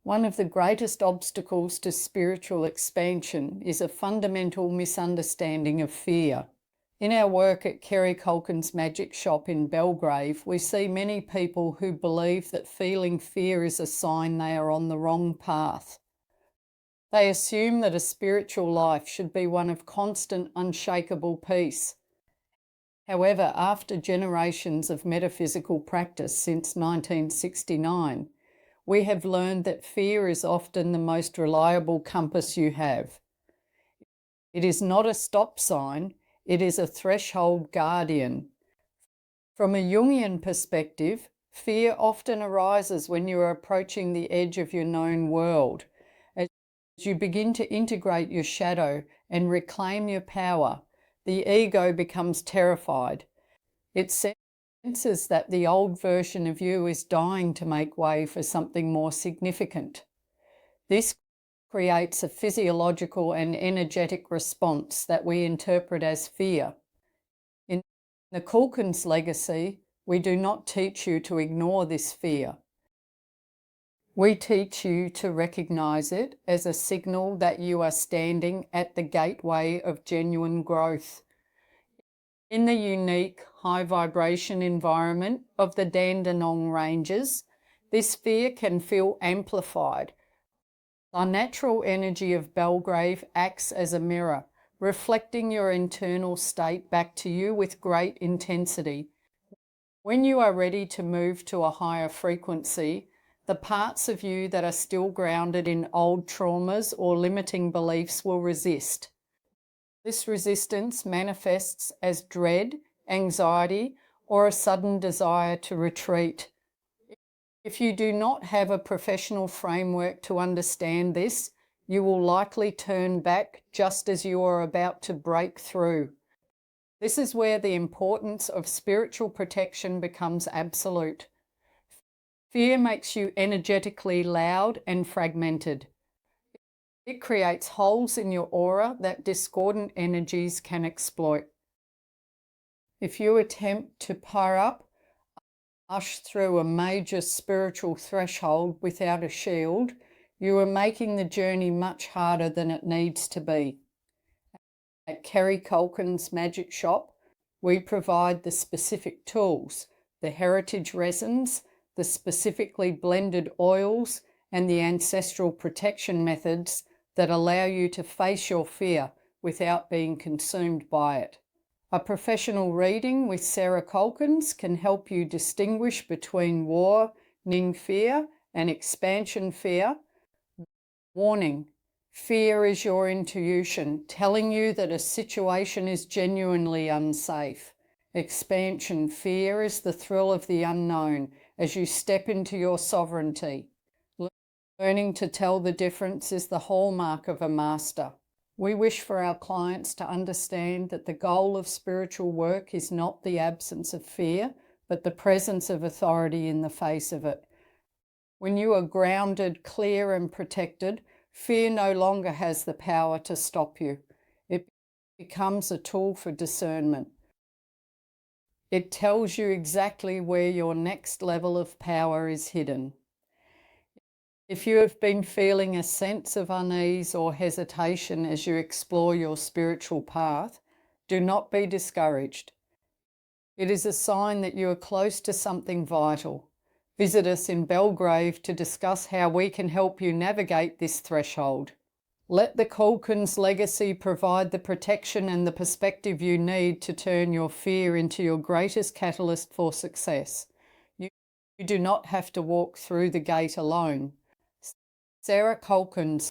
One of the greatest obstacles to spiritual expansion is a fundamental misunderstanding of fear. In our work at Kerry Kulkens Magic Shop in Belgrave, we see many people who believe that feeling fear is a sign they are on the wrong path. They assume that a spiritual life should be one of constant, unshakable peace. However, after generations of metaphysical practice since 1969, we have learned that fear is often the most reliable compass you have. It is not a stop sign, it is a threshold guardian. From a Jungian perspective, fear often arises when you are approaching the edge of your known world. As you begin to integrate your shadow and reclaim your power, the ego becomes terrified. It senses that the old version of you is dying to make way for something more significant. This creates a physiological and energetic response that we interpret as fear. In the Kulkens legacy, we do not teach you to ignore this fear. We teach you to recognize it as a signal that you are standing at the gateway of genuine growth. In the unique high vibration environment of the Dandenong Ranges, this fear can feel amplified. The natural energy of Belgrave acts as a mirror, reflecting your internal state back to you with great intensity. When you are ready to move to a higher frequency, the parts of you that are still grounded in old traumas or limiting beliefs will resist. This resistance manifests as dread, anxiety, or a sudden desire to retreat. If you do not have a professional framework to understand this, you will likely turn back just as you are about to break through. This is where the importance of spiritual protection becomes absolute. Fear makes you energetically loud and fragmented. It creates holes in your aura that discordant energies can exploit. If you attempt to power up, rush through a major spiritual threshold without a shield, you are making the journey much harder than it needs to be. At Kerry Kulkens Magic Shop, we provide the specific tools, the heritage resins, the specifically blended oils, and the ancestral protection methods that allow you to face your fear without being consumed by it. A professional reading with Sarah Kulkens can help you distinguish between warning fear and expansion fear. Warning: fear is your intuition telling you that a situation is genuinely unsafe. Expansion fear is the thrill of the unknown as you step into your sovereignty. Learning to tell the difference is the hallmark of a master. We wish for our clients to understand that the goal of spiritual work is not the absence of fear, but the presence of authority in the face of it. When you are grounded, clear, and protected, fear no longer has the power to stop you. It becomes a tool for discernment. It tells you exactly where your next level of power is hidden. If you have been feeling a sense of unease or hesitation as you explore your spiritual path, do not be discouraged. It is a sign that you are close to something vital. Visit us in Belgrave to discuss how we can help you navigate this threshold. Let the Kulkens legacy provide the protection and the perspective you need to turn your fear into your greatest catalyst for success. You do not have to walk through the gate alone. Sarah Kulkens